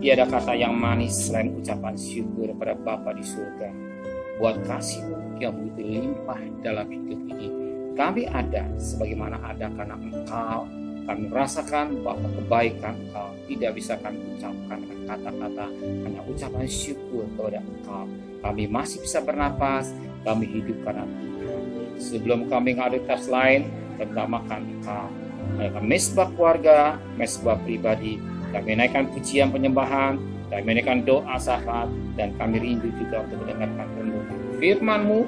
tiada kata yang manis selain ucapan syukur pada Bapa di surga. Buat kasih-Mu yang begitu limpah dalam hidup ini. Kami ada sebagaimana ada karena Engkau. Kami merasakan bahwa kebaikan Engkau tidak bisa kami ucapkan dengan kata-kata, hanya ucapan syukur kepada Engkau. Kami masih bisa bernapas, kami hidup karena Tuhan. Sebelum kami ngaditas lain, pertamakan Engkau. Naikkan mesbah keluarga, mesbah pribadi. Kami naikkan pujian penyembahan, kami naikkan doa syafaat, dan kami rindu juga untuk mendengarkan renungan firman-Mu.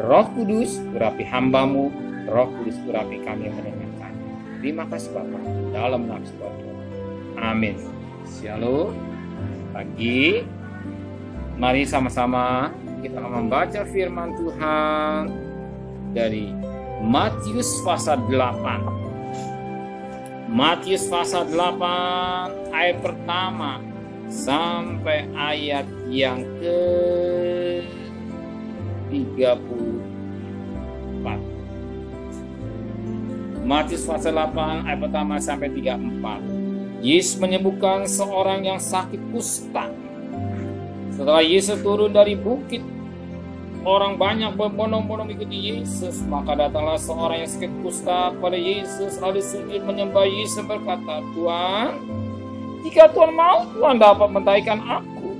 Roh Kudus, urapi hamba-Mu, Roh Kudus urapi kami yang mendengarkan. Terima kasih Bapa, dalam nama Tuhan. Amin. Shalom. Pagi, mari sama-sama kita membaca firman Tuhan dari Matius pasal 8. Matius pasal 8 ayat pertama sampai ayat yang ke-34. Matius pasal 8 ayat pertama sampai 34. Yesus menyembuhkan seorang yang sakit kusta. Setelah Yesus turun dari bukit, orang banyak berbondong-bondong mengikuti Yesus. Maka datanglah seorang yang sakit kusta pada Yesus, lalu sujud menyembah Yesus berkata, Tuhan, jika Tuhan mau, Tuhan dapat mentahirkan aku.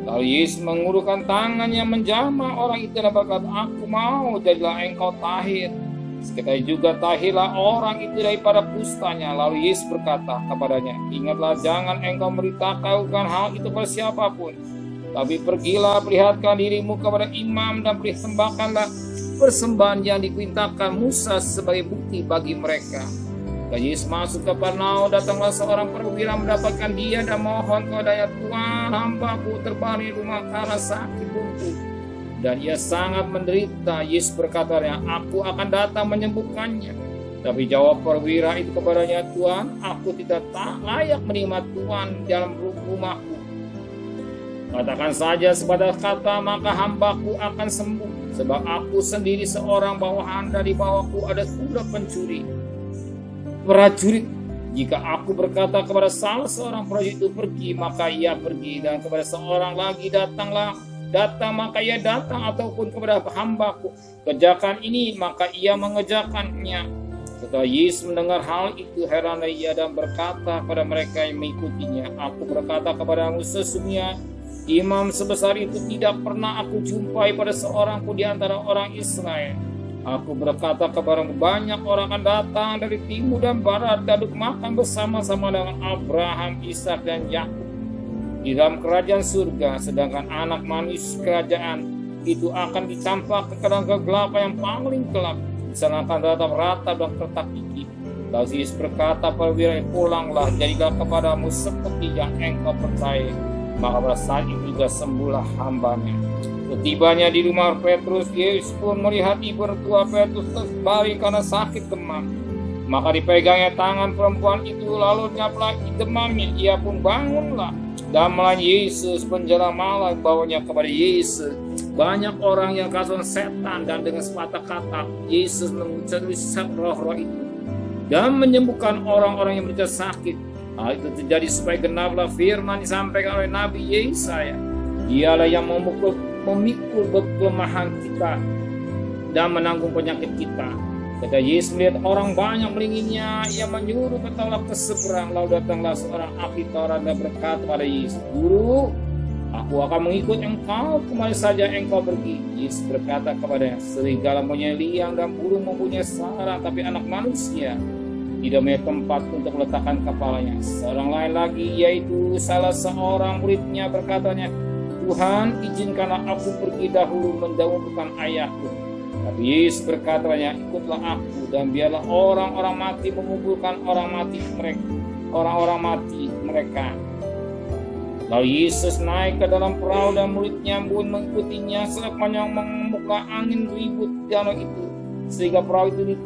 Lalu Yesus mengulurkan tangannya menjamah orang itu dan berkata, aku mau, jadilah engkau tahir. Seketika juga tahirlah orang itu daripada kustanya. Lalu Yesus berkata kepadanya, ingatlah jangan engkau memberitahukan hal itu kepada siapapun. Tapi pergilah, perlihatkan dirimu kepada imam dan persembahkanlah persembahan yang diperintahkan Musa sebagai bukti bagi mereka. Dan Yesus masuk ke Kapernaum, datanglah seorang perwira mendapatkan dia dan mohon kepadanya, Tuhan, hambaku terbaring di rumah karena sakit lumpuh. Dan ia sangat menderita. Yesus berkatanya, aku akan datang menyembuhkannya. Tapi jawab perwira itu kepadanya, Tuhan, aku tidak layak menerima Tuhan dalam rumahku. Katakan saja sebatas kata, maka hambaku akan sembuh. Sebab aku sendiri seorang bawahan, dari bawahku ada kuda pencuri. Prajurit, jika aku berkata kepada salah seorang prajurit itu pergi, maka ia pergi. Dan kepada seorang lagi datang, maka ia datang. Ataupun kepada hambaku, kerjakan ini, maka ia mengerjakannya. Setelah Yesus mendengar hal itu, heranlah ia dan berkata kepada mereka yang mengikutinya, aku berkata kepadamu, sesungguhnya imam sebesar itu tidak pernah aku jumpai pada seorang pun di antara orang Israel. Aku berkata kepadamu, banyak orang akan datang dari timur dan barat dan duduk makan bersama-sama dengan Abraham, Ishak dan Yakub di dalam kerajaan surga, sedangkan anak manusia kerajaan itu akan dicampakkan ke dalam kegelapan yang paling gelap, disalahkan ratap dan kertak gigi. Lalu Yesus berkata, perwira, pulanglah, jadilah kepadamu seperti yang engkau percaya. Maka pada saat itu juga sembuhlah hambanya. Setibanya di rumah Petrus, Yesus pun melihat ibu mertua Petrus terbaring karena sakit demam. Maka dipegangnya tangan perempuan itu, lalu nyaplah demamnya. Ia pun bangunlah. Dan malah Yesus menjelang malam bawanya kepada Yesus. Banyak orang yang kasuhan setan, dan dengan sepatah kata Yesus mengucapkan roh-roh itu dan menyembuhkan orang-orang yang menderita sakit. Hal itu terjadi supaya genaplah firman disampaikan oleh Nabi Yesaya. Dialah yang memikul kelemahan kita dan menanggung penyakit kita. Ketika Yesus melihat orang banyak menginginnya, ia menyuruh ketolak ke seberang. Lalu datanglah seorang ahli Taurat dan berkata pada Yesus, Guru, aku akan mengikut engkau, kemana saja engkau pergi. Yesus berkata kepadanya, serigala mempunyai liang dan burung mempunyai sarang, tapi anak manusia tidak punya tempat untuk meletakkan kepalanya. Seorang lain lagi, yaitu salah seorang muridnya, berkatanya, Tuhan, izinkanlah aku pergi dahulu mendahulukan ayahku. Tapi Yesus berkatanya, ikutlah aku, dan biarlah orang-orang mati mengumpulkan orang-orang mati mereka. Lalu Yesus naik ke dalam perahu dan muridnya pun mengikutinya, sepanjang mengemuka angin ribut danau itu, sehingga perahu itu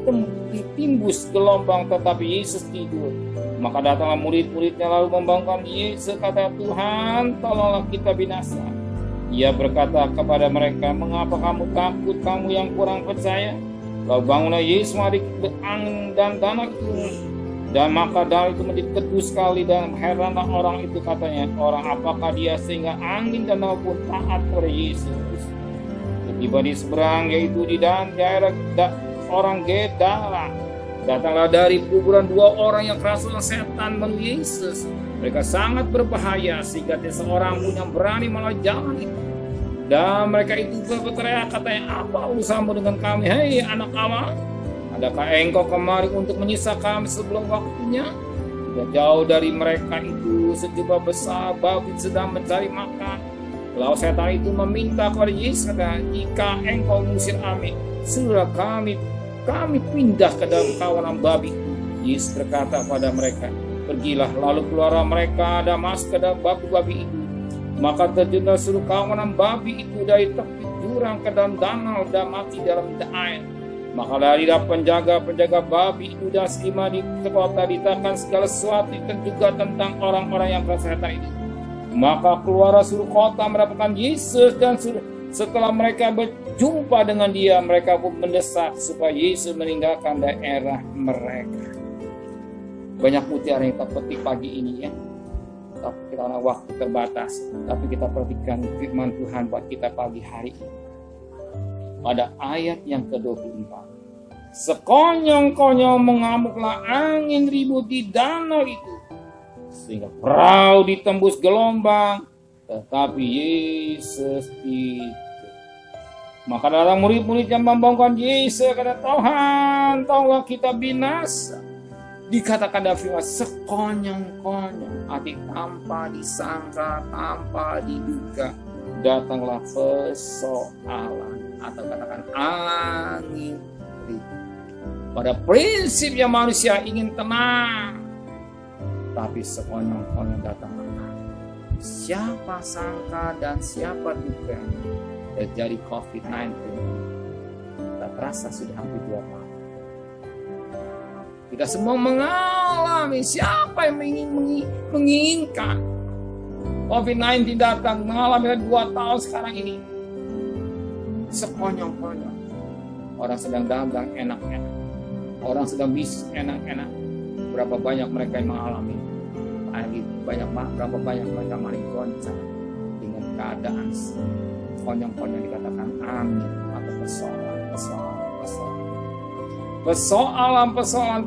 ditimbus gelombang, tetapi Yesus tidur. Maka datanglah murid-muridnya lalu membangunkan Yesus, kata, Tuhan, tolonglah kita binasa. Ia berkata kepada mereka, mengapa kamu takut, kamu yang kurang percaya? Lalu bangunlah Yesus, mari angin dan danau itu Dan maka danau itu menjadi teduh sekali, dan heranlah orang itu, katanya, orang apakah dia sehingga angin dan danau pun taat kepada Yesus. Tiba di seberang, yaitu di daerah orang Gedara, datanglah dari kuburan 2 orang yang kerasukan setan menemui Yesus. Mereka sangat berbahaya sehingga tidak seorang pun yang berani malah jalan itu. Dan mereka itu berteriak, katanya, apa urusanmu dengan kami, hei anak Allah? Adakah engkau kemari untuk menyiksa kami sebelum waktunya? Tidak jauh dari mereka itu sejumlah besar babi sedang mencari makan. Lalu setan itu meminta kepada Yesus, kata, jika engkau mengusir kami, suruhlah kami pindah ke dalam kawanan babi. Yesus berkata pada mereka, pergilah. Lalu keluarlah mereka dan masuk ke dalam babi-babi itu. Maka terjunlah seluruh kawanan babi itu dari tepi jurang ke dalam danau dan mati dalam air. Maka larilah penjaga babi itu dan selima di kota ditakan segala sesuatu dan juga tentang orang-orang yang kesehatan itu. Maka keluarlah seluruh kota mendapatkan Yesus, dan setelah mereka berjumpa dengan dia, mereka pun mendesak supaya Yesus meninggalkan daerah mereka. Banyak mutiara yang kita petik pagi ini ya. Tapi karena waktu terbatas, tapi kita perhatikan firman Tuhan buat kita pagi hari ini. Pada ayat yang ke-24. Sekonyong-konyong mengamuklah angin ribut di danau itu, sehingga perahu ditembus gelombang, tetapi Yesus tidak. Maka datang murid-murid yang membangunkan Yesus, kata, Tuhan, tolonglah kita binasa. Dikatakan dalam firman sekonyong-konyong, arti tanpa disangka, tanpa diduga, datanglah persoalan atau katakan angin ribut. Pada prinsipnya manusia ingin tenang, tapi sekonyong-konyong datanglah. Siapa sangka dan siapa duga terjadi COVID-19. Tak terasa sudah hampir 2 tahun. Kita semua mengalami, siapa yang menginginkan COVID-19 datang, mengalami 2 tahun sekarang ini. Sekonyong-konyong. Orang sedang dagang enak-enak. Orang sedang bisnis enak-enak. Berapa banyak mereka yang mengalami. Berapa banyak mereka maling goncang dengan keadaan konyong-konyong dikatakan angin atau persoalan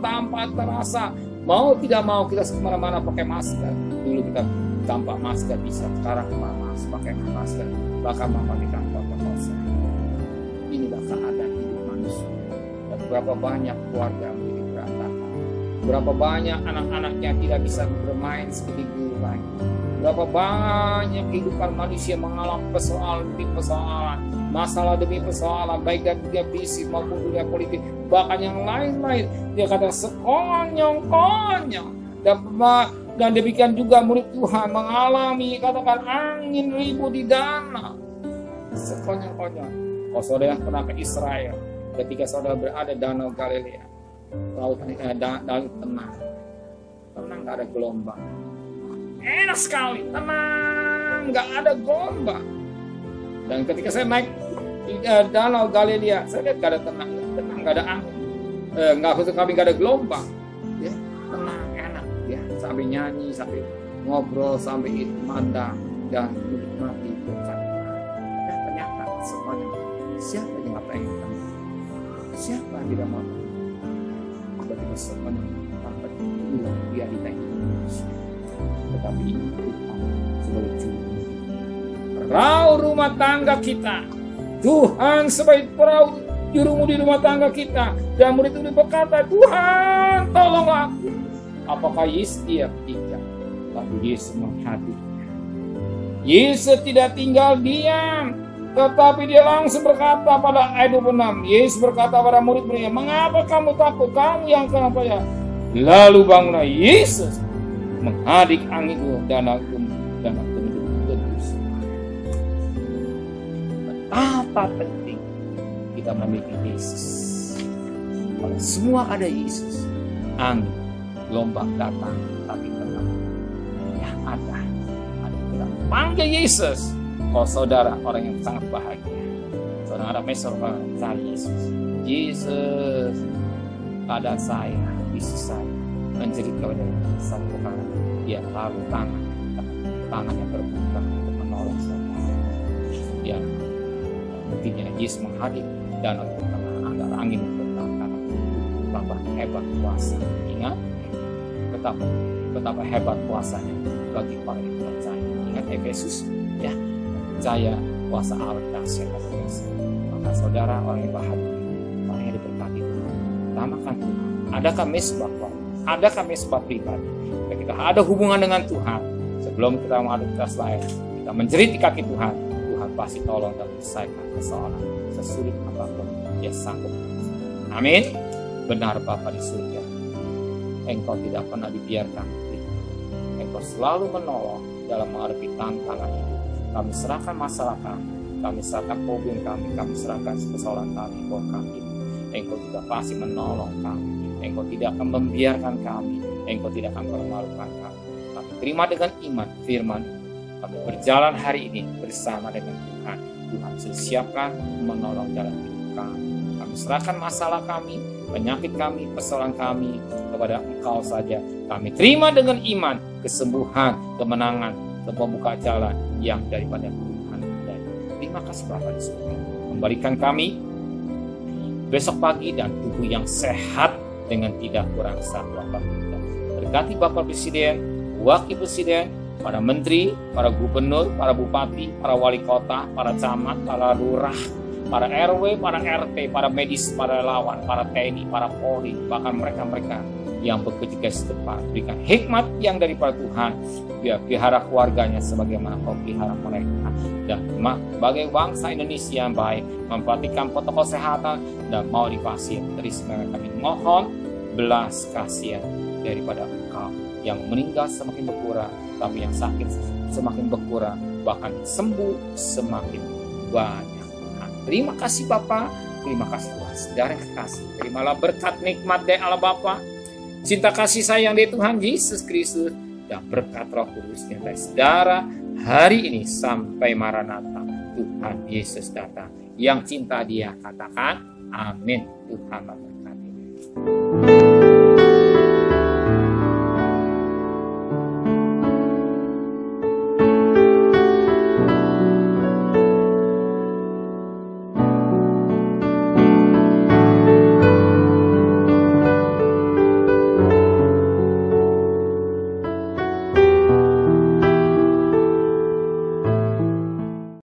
tanpa terasa. Mau tidak mau kita kemana-mana pakai masker. Dulu kita tanpa masker bisa, sekarang pakai masker, bahkan mama di kantor pakai masker. Inilah keadaan hidup manusia. Dan berapa banyak keluarga menjadi berantakan. Berapa banyak anak-anaknya tidak bisa bermain seperti dulu lagi. Berapa banyak kehidupan manusia mengalami persoalan demi persoalan, masalah demi persoalan, baik dari dunia bisnis maupun dunia politik, bahkan yang lain-lain. Dia kata sekonyong-konyong. Dan demikian juga murid Tuhan mengalami katakan angin ribut di danau. Sekonyong-konyong. Kalau saudara yang pernah ke Israel, ketika saudara berada danau Galilea, laut tenang, nggak ada gelombang. Enak sekali, tenang, nggak ada gelombang. Dan ketika saya naik di danau Galilea, saya lihat nggak ada tenang, nggak ada angin, nggak ada gelombang, ya tenang, enak, ya sambil nyanyi, sambil ngobrol, sambil mandang dan menikmati berkat. Dan ternyata semuanya, siapa yang nggak pengen tenang? Siapa yang tidak mau? Tiba-tiba semuanya tanpa dia ditanya. Tetapi Tuhan sebagai perahu rumah tangga kita, Tuhan sebagai perahu jurumu di rumah tangga kita. Dan murid itu berkata, Tuhan tolonglah aku. Apakah Yesus tidak? Tapi Yesus menghadirkan. Yesus tidak tinggal diam, tetapi dia langsung berkata pada ayat 26. Yesus berkata pada murid-muridnya, mengapa kamu takut, kamu yang kenapa ya? Lalu bangunlah Yesus menghadik angin itu dan aku tebus. Betapa penting kita memiliki Yesus. Kalau semua ada Yesus, angin, gelombang datang, tapi tenang. Yang ada kita panggil Yesus. Kalau saudara orang yang sangat bahagia, saudara saudara cari Yesus. Yesus, keadaan saya, bisnis saya menjerit kepada satu kali, dia lalu tangannya terbuka untuk menolong saudara. Ya, mungkinnya Yesus menghadir danau di tengah antara angin bertengkar. Betapa hebat kuasa. Ingat betapa hebat kuasanya bagi orang yang percaya. Ingat Efesus, ya, percaya kuasa Allah dahsyat. Maka saudara, orang yang bahagia, orang yang diberkati Tuhan, utamakan Tuhan. Adakah mesbah pribadi? Kita ada hubungan dengan Tuhan. Sebelum kita mengadopsi lain, kita menjerit di kaki Tuhan. Tuhan pasti tolong dan menyelesaikan persoalan sesulit apapun Dia sanggup. Amin. Benar Bapa di surga, Engkau tidak pernah dibiarkan. Engkau selalu menolong dalam menghadapi tantangan hidup. Kami serahkan masalah kami serahkan problem kami serahkan persoalan kami kepada kami. Engkau juga pasti menolong kami. Engkau tidak akan membiarkan kami. Engkau tidak akan mempermalukan kami. Kami terima dengan iman firman. Kami berjalan hari ini bersama dengan Tuhan. Tuhan sudah siapkan menolong dalam hidup kami. Kami serahkan masalah kami, penyakit kami, persoalan kami kepada Engkau saja. Kami terima dengan iman kesembuhan, kemenangan, membuka jalan yang daripada Tuhan. Terima kasih Bapa di surga. Kembalikan kami besok pagi dan tubuh yang sehat dengan tidak kurang satu apapun. Berkati Bapak Presiden, Wakil Presiden, para menteri, para gubernur, para bupati, para wali kota, para camat, para lurah, para RW, para RT, para medis, para relawan, para TNI, para Polri, bahkan mereka-mereka yang bekerja di setempat. Berikan hikmat yang daripada Tuhan, biar pelihara keluarganya sebagaimana Kau pelihara mereka. Dan sebagai bangsa Indonesia yang baik, memperhatikan protokol kesehatan dan mau divaksin. Terus kami mohon belas kasihan daripada Engkau. Yang meninggal semakin berkurang, tapi yang sakit semakin berkurang, bahkan sembuh semakin banyak. Nah, terima kasih Bapa, terima kasih Tuhan. Saudara kekasih, terimalah berkat nikmat dari Allah Bapa, cinta kasih sayang dari Tuhan Yesus Kristus, dan berkat Roh Kudusnya dari saudara hari ini sampai Maranatha Tuhan Yesus datang. Yang cinta Dia katakan amin. Tuhan memberkati.